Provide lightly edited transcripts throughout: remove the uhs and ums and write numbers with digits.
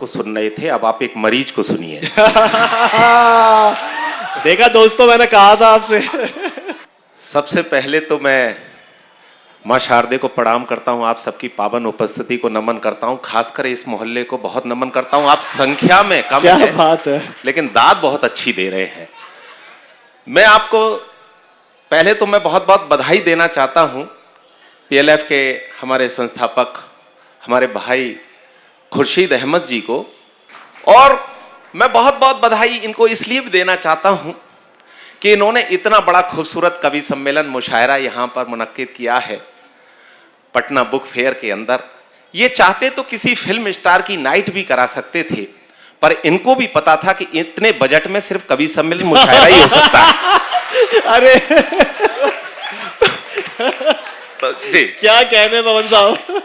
सुन रहे थे, अब आप एक मरीज को सुनिए। देखा दोस्तों, मैंने कहा था आपसे। सबसे पहले तो मैं माँ शारदे को प्रणाम करता हूँ, आप सबकी पावन उपस्थिति को नमन करता हूँ, खासकर इस मोहल्ले को बहुत नमन करता हूँ। आप संख्या में कम क्या है, बात है, लेकिन दाद बहुत अच्छी दे रहे हैं। मैं आपको पहले तो मैं बहुत बहुत बधाई देना चाहता हूँ पीएलएफ के हमारे संस्थापक हमारे भाई खुर्शीद अहमद जी को, और मैं बहुत बहुत बधाई इनको इसलिए भी देना चाहता हूँ कि इन्होंने इतना बड़ा खूबसूरत कवि सम्मेलन मुशायरा यहाँ पर मुनक्किद किया है पटना बुक फेयर के अंदर। ये चाहते तो किसी फिल्म स्टार की नाइट भी करा सकते थे, पर इनको भी पता था कि इतने बजट में सिर्फ कवि सम्मेलन मुशायरा ही हो सकता है। अरे तो जी क्या कहने पवन साहब,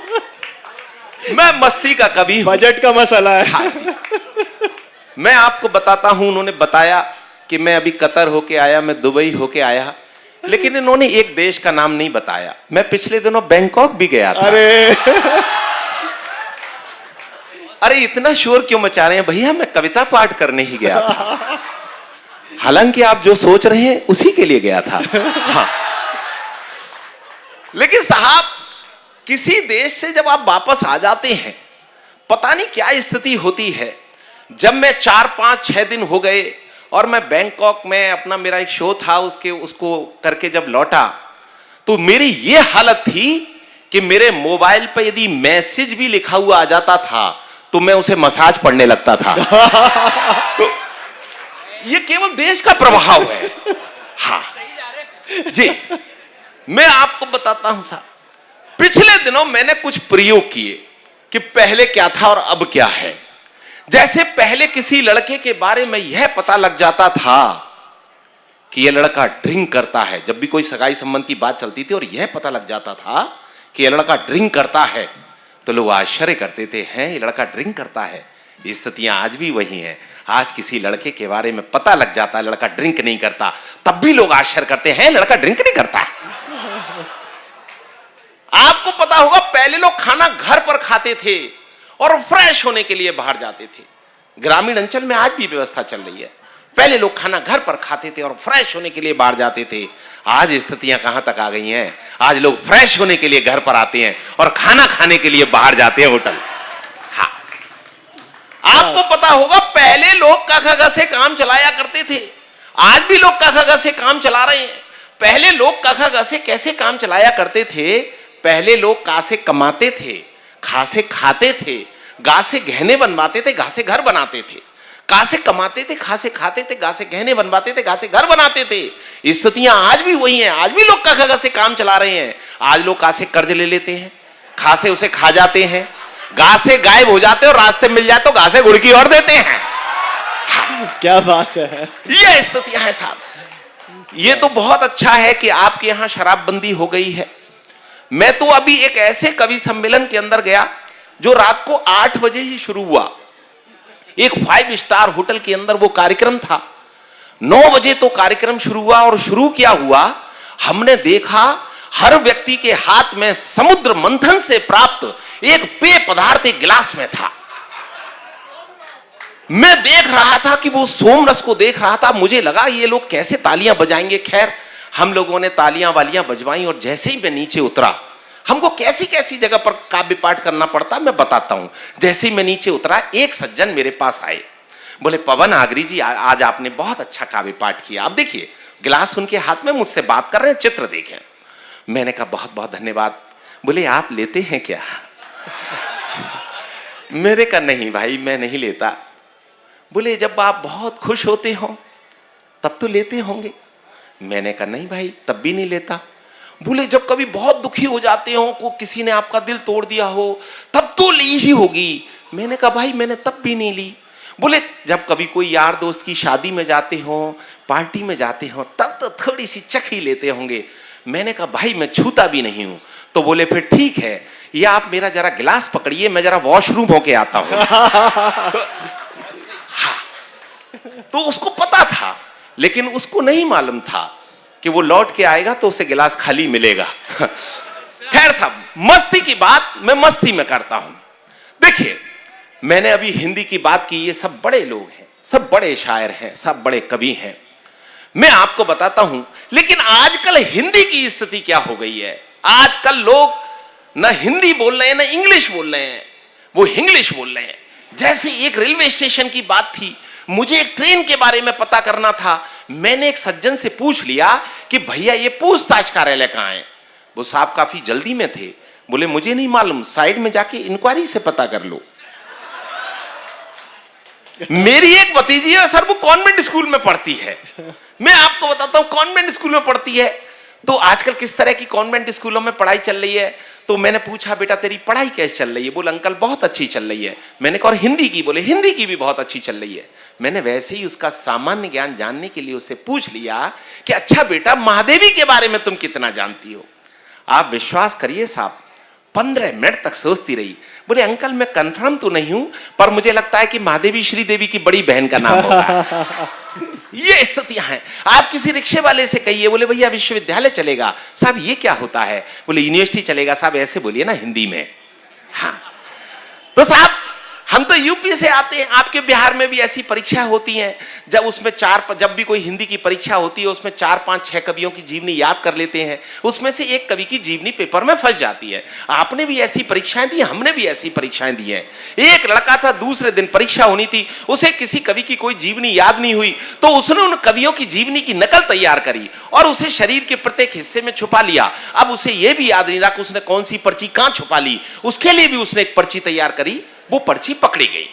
मैं मस्ती का कवि हूं। बजट का मसला है। हाँ जी। मैं आपको बताता हूं, उन्होंने बताया कि मैं अभी कतर होके आया, मैं दुबई होके आया, लेकिन इन्होंने एक देश का नाम नहीं बताया। मैं पिछले दिनों बैंकॉक भी गया था। अरे इतना शोर क्यों मचा रहे हैं भैया, मैं कविता पाठ करने ही गया था। हालांकि आप जो सोच रहे हैं उसी के लिए गया था। हाँ। लेकिन साहब, किसी देश से जब आप वापस आ जाते हैं, पता नहीं क्या स्थिति होती है। जब मैं 4-5-6 दिन हो गए और मैं बैंकॉक में अपना मेरा एक शो था, उसको करके जब लौटा, तो मेरी ये हालत थी कि मेरे मोबाइल पर यदि मैसेज भी लिखा हुआ आ जाता था तो मैं उसे मसाज पढ़ने लगता था। तो ये केवल देश का प्रभाव है। हाँ जी, मैं आपको बताता हूं साहब, पिछले दिनों मैंने कुछ प्रयोग किए कि पहले क्या था और अब क्या है। जैसे पहले किसी लड़के के बारे में यह पता लग जाता था कि यह लड़का ड्रिंक करता है, जब भी कोई सगाई संबंध की बात चलती थी और यह पता लग जाता था कि यह लड़का ड्रिंक करता है, तो लोग आश्चर्य करते थे, हैं ये लड़का ड्रिंक करता है। स्थितियां आज भी वही हैं। आज किसी लड़के के बारे में पता लग जाता है लड़का ड्रिंक नहीं करता, तब भी लोग आश्चर्य करते हैं लड़का ड्रिंक नहीं करता। आपको पता होगा पहले लोग खाना घर पर खाते थे और फ्रेश होने के लिए बाहर जाते थे। ग्रामीण अंचल में आज भी व्यवस्था चल रही है। पहले लोग खाना घर पर खाते थे और फ्रेश होने के लिए बाहर जाते थे। आज स्थितियां कहां तक आ गई हैं, आज लोग फ्रेश होने के लिए घर पर आते हैं और खाना खाने के लिए बाहर जाते हैं होटल। हाँ, आपको पता होगा पहले लोग क से काम चलाया करते थे, आज भी लोग क से काम चला रहे हैं। पहले लोग क से कैसे काम चलाया करते थे, पहले लोग का से कमाते थे, खा से खाते थे, गा से गहने बनवाते थे, गा से घर बनाते थे। का से कमाते थे, खा से खाते थे, गा से गहने बनवाते थे, गा से घर बनाते थे। स्थितियां आज भी वही हैं। आज भी लोग क से काम चला रहे हैं। आज लोग का से कर्ज ले लेते हैं, खा से उसे खा जाते हैं, गा से गायब हो जाते हैं और रास्ते मिल जाए तो गा से गुड़की और देते हैं। क्या बात है, ये स्थितियां हैं साहब। ये तो बहुत अच्छा है कि आपके यहां शराबबंदी हो गई है। मैं तो अभी एक ऐसे कवि सम्मेलन के अंदर गया जो रात को 8 बजे ही शुरू हुआ। एक 5 स्टार होटल के अंदर वो कार्यक्रम था। 9 बजे तो कार्यक्रम शुरू हुआ, और शुरू क्या हुआ, हमने देखा हर व्यक्ति के हाथ में समुद्र मंथन से प्राप्त एक पेय पदार्थ एक गिलास में था। मैं देख रहा था कि वो सोमरस को देख रहा था। मुझे लगा ये लोग कैसे तालियां बजाएंगे। खैर, हम लोगों ने तालियां वालियां बजवाई, और जैसे ही मैं नीचे उतरा, हमको कैसी कैसी जगह पर काव्य पाठ करना पड़ता मैं बताता हूं। जैसे ही मैं नीचे उतरा, एक सज्जन मेरे पास आए, बोले पवन आगरी जी, आज आपने बहुत अच्छा काव्य पाठ किया। आप देखिए, गिलास उनके हाथ में, मुझसे बात कर रहे हैं, चित्र देखें। मैंने कहा बहुत बहुत धन्यवाद। बोले आप लेते हैं क्या? मेरे कहा नहीं भाई, मैं नहीं लेता। बोले जब आप बहुत खुश होते हो तब तो लेते होंगे। मैंने कहा नहीं भाई, तब भी नहीं लेता। बोले जब कभी बहुत दुखी हो जाते हो, को किसी ने आपका दिल तोड़ दिया हो, तब तो ली ही होगी। मैंने कहा भाई मैंने तब भी नहीं ली। बोले जब कभी कोई यार दोस्त की शादी में जाते हो, पार्टी में जाते हो, तब तो थोड़ी सी चख ही लेते होंगे। मैंने कहा भाई मैं छूता भी नहीं हूं। तो बोले फिर ठीक है, ये आप मेरा जरा गिलास पकड़िए, मैं जरा वॉशरूम होके आता हूं। हाँ, तो उसको पता था, लेकिन उसको नहीं मालूम था कि वो लौट के आएगा तो उसे गिलास खाली मिलेगा। खैर साहब, मस्ती की बात मैं मस्ती में करता हूं। देखिए, मैंने अभी हिंदी की बात की, ये सब बड़े लोग हैं, सब बड़े शायर हैं, सब बड़े कवि हैं, मैं आपको बताता हूं। लेकिन आजकल हिंदी की स्थिति क्या हो गई है, आजकल लोग न हिंदी बोल रहे हैं न इंग्लिश बोल रहे हैं, वो इंग्लिश बोल रहे हैं। जैसे एक रेलवे स्टेशन की बात थी, मुझे एक ट्रेन के बारे में पता करना था, मैंने एक सज्जन से पूछ लिया कि भैया ये पूछताछ कार्यालय कहां है। वो साहब काफी जल्दी में थे, बोले मुझे नहीं मालूम, साइड में जाके इंक्वायरी से पता कर लो। मेरी एक भतीजी है सर, वो कॉन्वेंट स्कूल में पढ़ती है, मैं आपको बताता हूं कॉन्वेंट स्कूल में पढ़ती है। तो आजकल किस तरह की कॉन्वेंट स्कूलों में पढ़ाई चल रही है, तो मैंने पूछा बेटा तेरी पढ़ाई कैसे चल रही है, बोले अंकल बहुत अच्छी चल रही है। मैंने कहा और हिंदी की, बोले हिंदी की भी बहुत अच्छी चल रही है। मैंने वैसे ही उसका सामान्य ज्ञान जानने के लिए उससे पूछ लिया कि अच्छा बेटा महादेवी के बारे में तुम कितना जानती हो। आप विश्वास करिए साहब, 15 मिनट तक सोचती रही, बोले अंकल मैं कंफर्म तो नहीं हूं, पर मुझे लगता है कि महादेवी श्रीदेवी की बड़ी बहन का नाम होगा। ये स्थितियां हैं। आप किसी रिक्शे वाले से कहिए, बोले भैया विश्वविद्यालय चलेगा, साहब ये क्या होता है, बोले यूनिवर्सिटी चलेगा, साहब ऐसे बोलिए ना हिंदी में। हाँ तो साहब हम तो यूपी से आते हैं, आपके बिहार में भी ऐसी परीक्षा होती हैं, जब उसमें जब भी कोई हिंदी की परीक्षा होती है उसमें 4, 5, 6 कवियों की जीवनी याद कर लेते हैं, उसमें से एक कवि की जीवनी पेपर में फंस जाती है। आपने भी ऐसी परीक्षाएं दी, हमने भी ऐसी परीक्षाएं दी हैं। एक लड़का था, दूसरे दिन परीक्षा होनी थी, उसे किसी कवि की कोई जीवनी याद नहीं हुई, तो उसने उन कवियों की जीवनी की नकल तैयार करी और उसे शरीर के प्रत्येक हिस्से में छुपा लिया। अब उसे यह भी याद नहीं रहा कि उसने कौन सी पर्ची कहां छुपा ली, उसके लिए भी उसने एक पर्ची तैयार करी, वो पर्ची पकड़ी गई।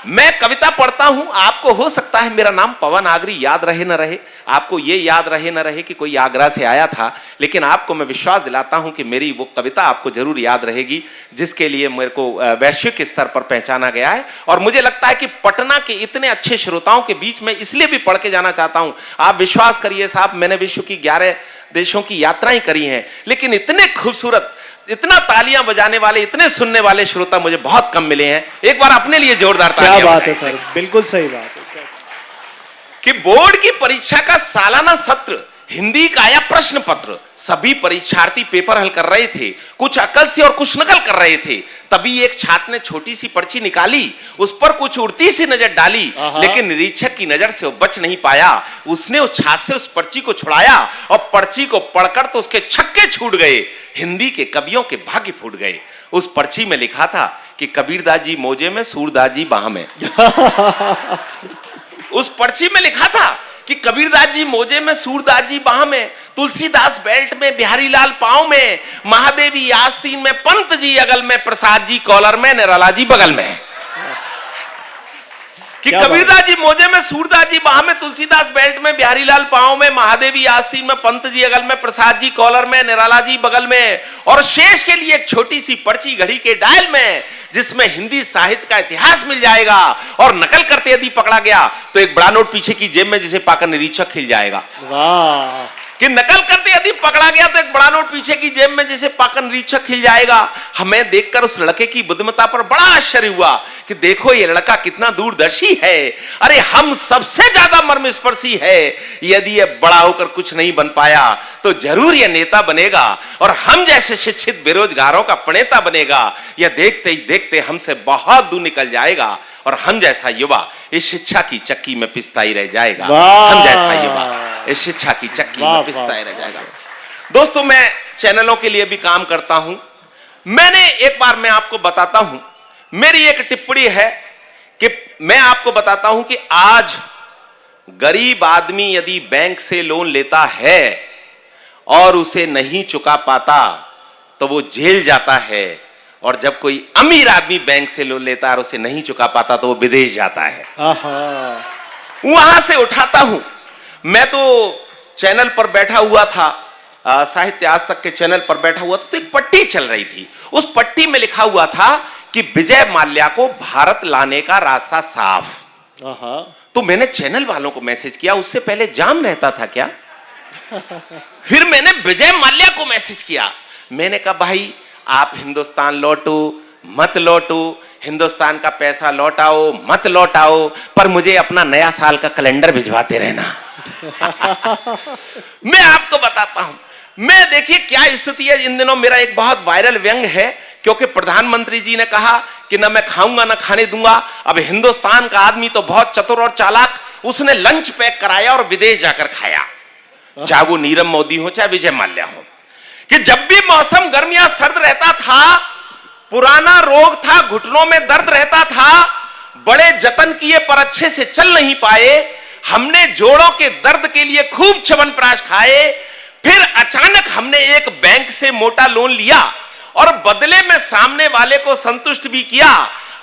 मैं कविता पढ़ता हूं, आपको हो सकता है मेरा नाम पवन आगरी याद रहे न रहे, आपको ये याद रहे न रहे कि कोई आगरा से आया था, लेकिन आपको मैं विश्वास दिलाता हूं कि मेरी वो कविता आपको जरूर याद रहेगी, जिसके लिए मेरे को वैश्विक स्तर पर पहचाना गया है। और मुझे लगता है कि पटना के इतने अच्छे श्रोताओं के बीच में इसलिए भी पढ़ के जाना चाहता हूं। आप विश्वास करिए साहब, मैंने विश्व की 11 देशों की यात्राएं करी हैं, लेकिन इतने खूबसूरत, इतना तालियां बजाने वाले, इतने सुनने वाले श्रोता मुझे बहुत कम मिले हैं। एक बार अपने लिए जोरदार तालियां। क्या बात है सर, बिल्कुल सही बात है कि बोर्ड की परीक्षा का सालाना सत्र हिंदी का आया प्रश्न पत्र, सभी परीक्षार्थी पेपर हल कर रहे थे, कुछ अकल से और कुछ नकल कर रहे थे। तभी एक छात्र ने छोटी सी पर्ची निकाली, उस पर कुछ उड़ती सी नजर डाली, लेकिन निरीक्षक की नजर से वो बच नहीं पाया। उसने उस छात्र से उस पर्ची को छुड़ाया और पर्ची को पढ़कर तो उसके छक्के छूट गए, हिंदी के कवियों के भाग्य फूट गए। उस पर्ची में लिखा था कि कबीरदास जी मोजे में, सूरदास जी बाह में। उस पर्ची में लिखा था कि कबीरदास जी मोजे में, सूरदास जी बाह में, तुलसीदास बेल्ट में, बिहारी लाल पांव में, महादेवी आस्तीन में, पंत जी अगल में, प्रसाद जी कॉलर में, निराला जी बगल में। कि कबीरदास जी मोजे में, सूरदास जी बाह में, तुलसीदास बेल्ट में, बिहारी लाल पांव में, महादेवी आस्तीन में, पंत जी अगल में, प्रसाद जी कॉलर में, निराला जी बगल में, और शेष के लिए एक छोटी सी पर्ची घड़ी के डायल में, जिसमें हिंदी साहित्य का इतिहास मिल जाएगा। और नकल करते यदि पकड़ा गया तो एक बड़ा नोट पीछे की जेब में, जिसे पाकर निरीक्षक खिल जाएगा। वाह, कि नकल करते यदि पकड़ा गया तो एक बड़ा नोट पीछे की जेब में, जिसे पाकर निरीक्षक खिल जाएगा। हमें देखकर उस लड़के की बुद्धिमत्ता पर बड़ा आश्चर्य हुआ कि देखो ये लड़का कितना दूरदर्शी है, अरे हम सबसे ज्यादा मर्मस्पर्शी है। यदि ये बड़ा होकर कुछ नहीं बन पाया तो जरूर ये नेता बनेगा और हम जैसे शिक्षित बेरोजगारों का प्रणेता बनेगा। यह देखते ही देखते हमसे बहुत दूर निकल जाएगा और हम जैसा युवा इस शिक्षा की चक्की में पिसता ही रह जाएगा। हम जैसा युवा इस शिक्षा की चक्की में पिसता ही रह जाएगा। दोस्तों, मैं चैनलों के लिए भी काम करता हूं। मैंने एक बार, मैं आपको बताता हूं, मेरी एक टिप्पणी है कि मैं आपको बताता हूं कि आज गरीब आदमी यदि बैंक से लोन लेता है और उसे नहीं चुका पाता तो वो जेल जाता है, और जब कोई अमीर आदमी बैंक से लोन लेता है और उसे नहीं चुका पाता तो वो विदेश जाता है। वहां से उठाता हूं। मैं तो चैनल पर बैठा हुआ था, साहित्य आज तक के चैनल पर बैठा हुआ था, तो एक पट्टी चल रही थी। उस पट्टी में लिखा हुआ था कि विजय माल्या को भारत लाने का रास्ता साफ। तो मैंने चैनल वालों को मैसेज किया, उससे पहले जाम रहता था क्या? फिर मैंने विजय माल्या को मैसेज किया, मैंने कहा भाई आप हिंदुस्तान लौटो मत लौटो, हिंदुस्तान का पैसा लौटाओ मत लौटाओ, पर मुझे अपना नया साल का कैलेंडर भिजवाते रहना। मैं आपको बताता हूं, मैं देखिए क्या स्थिति है इन दिनों। मेरा एक बहुत वायरल व्यंग है, क्योंकि प्रधानमंत्री जी ने कहा कि ना मैं खाऊंगा ना खाने दूंगा। अब हिंदुस्तान का आदमी तो बहुत चतुर और चालाक, उसने लंच पैक कराया और विदेश जाकर खाया, चाहे वो नीरव मोदी हो चाहे विजय माल्या हो, कि जब भी मौसम गर्म या सर्द रहता था, पुराना रोग था, घुटनों में दर्द रहता था, बड़े जतन किए पर अच्छे से चल नहीं पाए, हमने जोड़ों के दर्द के लिए खूब च्यवनप्राश खाए, फिर अचानक हमने एक बैंक से मोटा लोन लिया और बदले में सामने वाले को संतुष्ट भी किया।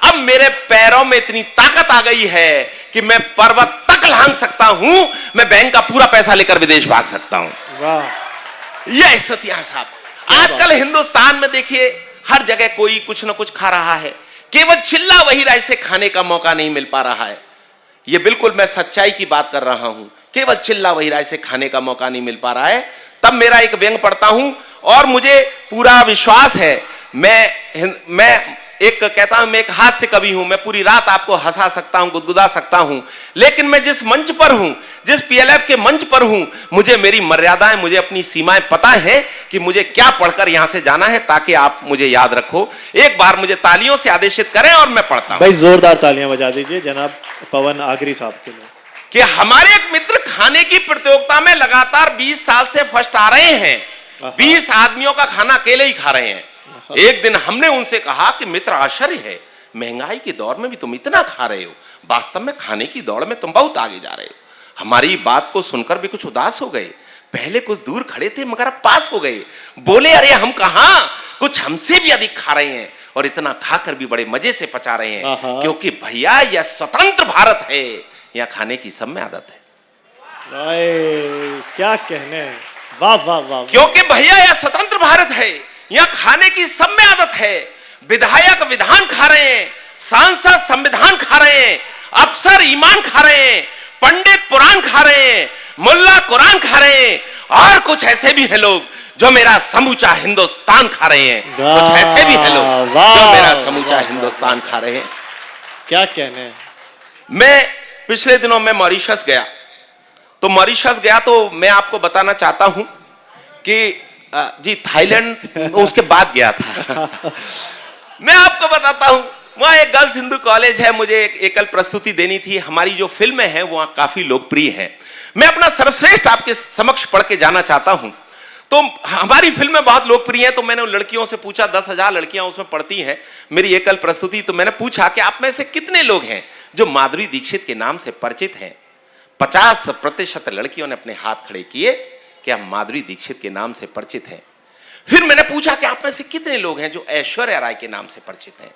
अब मेरे पैरों में इतनी ताकत आ गई है कि मैं पर्वत तक लांघ सकता हूं, मैं बैंक का पूरा पैसा लेकर विदेश भाग सकता हूं। वाह, यह सत्या साहब। आजकल हिंदुस्तान में देखिए हर जगह कोई कुछ ना कुछ खा रहा है, केवल चिल्ला वही राय से खाने का मौका नहीं मिल पा रहा है। यह बिल्कुल मैं सच्चाई की बात कर रहा हूं, केवल चिल्ला वही राय से खाने का मौका नहीं मिल पा रहा है। तब मेरा एक व्यंग पढ़ता हूं और मुझे पूरा विश्वास है, मैं एक कहता हूं, मैं एक हास्य कवि हूं, मैं पूरी रात आपको हंसा सकता हूं, गुदगुदा सकता हूं, लेकिन मैं जिस मंच पर हूं, जिस पीएलएफ के मंच पर हूं, मुझे मेरी मर्यादाएं, मुझे अपनी सीमाएं पता है कि मुझे क्या पढ़कर यहां से जाना है, ताकि आप मुझे याद रखो। एक बार मुझे तालियों से आदेशित करें और मैं पढ़ता हूं। भाई जोरदार तालियां बजा दीजिए जनाब पवन आगरी साहब के लिए। कि हमारे एक मित्र खाने की प्रतियोगिता में लगातार 20 साल से फर्स्ट आ रहे हैं, 20 आदमियों का खाना अकेले ही खा रहे हैं। एक दिन हमने उनसे कहा कि मित्र, आश्चर्य है, महंगाई के दौर में भी तुम इतना खा रहे हो, वास्तव में खाने की दौड़ में तुम बहुत आगे जा रहे हो। हमारी बात को सुनकर भी कुछ उदास हो गए, पहले कुछ दूर खड़े थे मगर अब पास हो गए। बोले, अरे हम कहां, कुछ हमसे भी अधिक खा रहे हैं और इतना खाकर भी बड़े मजे से पचा रहे हैं, क्योंकि भैया यह स्वतंत्र भारत है, यह खाने की सब में आदत है। क्या कहने, वाह वाह वाह। क्योंकि भैया यह स्वतंत्र भारत है, यह खाने की सब में आदत है। विधायक विधान खा रहे हैं, सांसद संविधान खा रहे हैं, अफसर ईमान खा रहे हैं, पंडित पुराण खा रहे हैं, मुल्ला कुरान खा रहे हैं, और कुछ ऐसे भी हैं लोग जो मेरा समूचा हिंदुस्तान खा रहे हैं। कुछ ऐसे भी हैं लोग जो मेरा समूचा हिंदुस्तान खा रहे हैं। क्या कहने। मैं पिछले दिनों में मॉरिशस गया, तो मॉरिशस गया तो मैं आपको बताना चाहता हूं कि जी थाईलैंड उसके बाद गया था। मैं आपको बताता हूं, वहां एक गर्ल्स हिंदू कॉलेज है, मुझे एक एकल प्रस्तुति देनी थी। हमारी जो फिल्में हैं वहां काफी लोकप्रिय हैं। मैं अपना सर्वश्रेष्ठ आपके समक्ष पढ़ के जाना चाहता हूं। तो हमारी फिल्में बहुत लोकप्रिय हैं, तो मैंने उन लड़कियों से पूछा, 10,000 लड़कियां उसमें पढ़ती हैं मेरी एकल प्रस्तुति। तो मैंने पूछा कि आप में से कितने लोग हैं जो माधुरी दीक्षित के नाम से परिचित हैं। 50% लड़कियों ने अपने हाथ खड़े किए कि हम माधुरी दीक्षित के नाम से परिचित हैं। फिर मैंने पूछा कि आप में से कितने लोग हैं जो ऐश्वर्या राय के नाम से परिचित हैं।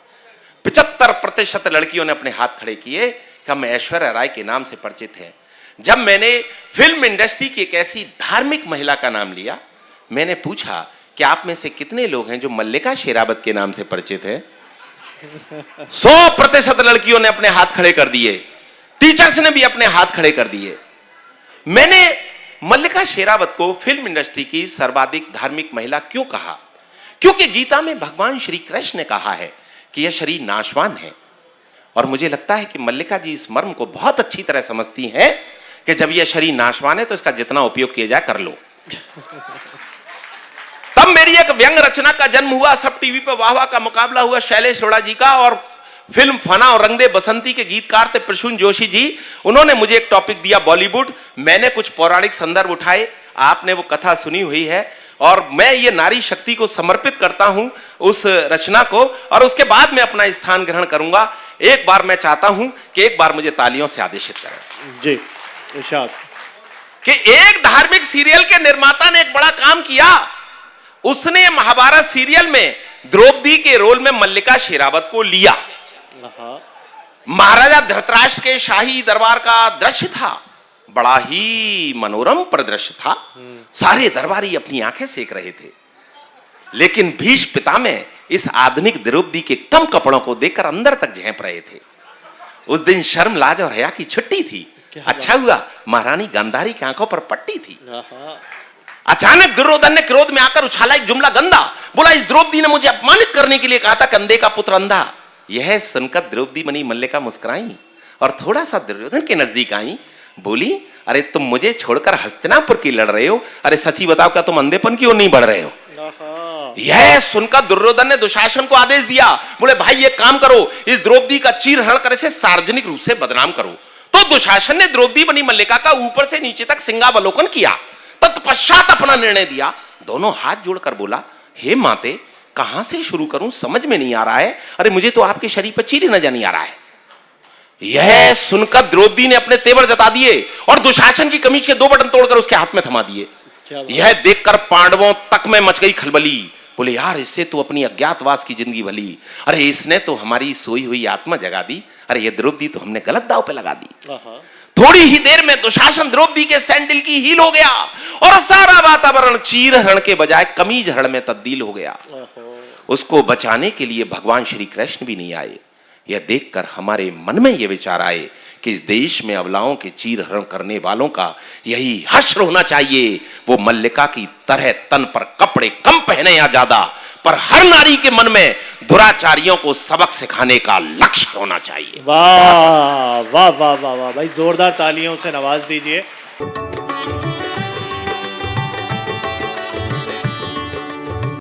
75% लड़कियों ने अपने हाथ खड़े किए कि हम ऐश्वर्या राय के नाम से परिचित हैं। जब मैंने फिल्म इंडस्ट्री की एक ऐसी धार्मिक महिला का नाम लिया, मैंने पूछा कि आप में से कितने लोग हैं जो मल्लिका शेरावत के नाम से परिचित हैं। 100% लड़कियों ने अपने हाथ खड़े कर दिए, टीचर्स ने भी अपने हाथ खड़े कर दिए। मैंने मल्लिका शेरावत को फिल्म इंडस्ट्री की सर्वाधिक धार्मिक महिला क्यों कहा? क्योंकि गीता में भगवान श्री कृष्ण ने कहा है कि यह शरीर नाशवान है, और मुझे लगता है कि मल्लिका जी इस मर्म को बहुत अच्छी तरह समझती हैं कि जब यह शरीर नाशवान है तो इसका जितना उपयोग किया जाए कर लो। तब मेरी एक व्यंग रचना का जन्म हुआ। सब टीवी पर वाह वाह का मुकाबला हुआ शैलेश अरोड़ा जी का, और फिल्म फना और रंग दे बसंती के गीतकार थे प्रसून जोशी जी। उन्होंने मुझे एक टॉपिक दिया बॉलीवुड, मैंने कुछ पौराणिक संदर्भ उठाए, आपने वो कथा सुनी हुई है, और मैं ये नारी शक्ति को समर्पित करता हूं उस रचना को, और उसके बाद मैं अपना स्थान ग्रहण करूंगा। एक बार मैं चाहता हूं कि एक बार मुझे तालियों से आदेशित करें। जी इरशाद। कि एक धार्मिक सीरियल के निर्माता ने एक बड़ा काम किया, उसने महाभारत सीरियल में द्रौपदी के रोल में मल्लिका शेरावत को लिया। महाराजा धृतराष्ट्र के शाही दरबार का दृश्य था, बड़ा ही मनोरम परिदृश्य था। सारे दरबारी अपनी आंखें सेक रहे थे, लेकिन भीष्म पितामह इस आधुनिक द्रौपदी के कम कपड़ों को देखकर अंदर तक झेंप रहे थे। उस दिन शर्म लाज और हया की छुट्टी थी। अच्छा हुआ महारानी गांधारी की आंखों पर पट्टी थी। अचानक दुर्योधन ने क्रोध में आकर उछाला एक जुमला गंदा, बोला इस द्रौपदी ने मुझे अपमानित करने के लिए कहा था, कंधे का पुत्र अंधा। यह सुनकर द्रौपदी मनी मल्लिका मुस्कुराई और थोड़ा सा दुर्योधन के नजदीक आई, बोली अरे तुम मुझे छोड़कर हस्तिनापुर की लड़ रहे हो, अरे सच्ची बताओ क्या तुम अंधेपन की ओर नहीं बढ़ रहे हो? यह सुनकर दुर्योधन ने दुशासन को आदेश दिया, बोले भाई ये काम करो, इस द्रौपदी का चीरहरण करे से सार्वजनिक रूप से बदनाम करो। तो दुशासन ने द्रौपदी बनी मल्लिका का ऊपर से नीचे तक सिंहावलोकन किया, तत्पश्चात अपना निर्णय दिया। दोनों हाथ जोड़कर बोला, हे माते, कहां से शुरू करूं, समझ में नहीं आ रहा है। अरे मुझे तो आपके शरीर पर चीर नजर नहीं आ रहा है। यह सुनकर द्रौपदी ने अपने तेवर जता दिए और दुशासन की कमीज के 2 बटन तोड़कर उसके हाथ में थमा दिए। यह देखकर पांडवों तक में मच गई खलबली। बोले यार, इससे तो अपनी अज्ञातवास की जिंदगी भली, अरे इसने तो हमारी सोई हुई आत्मा जगा दी, अरे ये द्रौपदी तो हमने गलत दाव पे लगा दी। थोड़ी ही देर में दुशासन द्रौपदी के सैंडल की हील हो गया और सारा वातावरण चीरहरण के बजाय कमीज हरण में तब्दील हो गया। उसको बचाने के लिए भगवान श्री कृष्ण भी नहीं आए। यह देखकर हमारे मन में यह विचार आए कि इस देश में अबलाओं के चीरहरण करने वालों का यही हश्र होना चाहिए। वो मल्लिका की तरह तन पर कपड़े कम पहने या ज्यादा, पर हर नारी के मन में दुराचारियों को सबक सिखाने का लक्ष्य होना चाहिए। वाह वाह वाह वाह वाह भाई, जोरदार तालियों से नवाज दीजिए।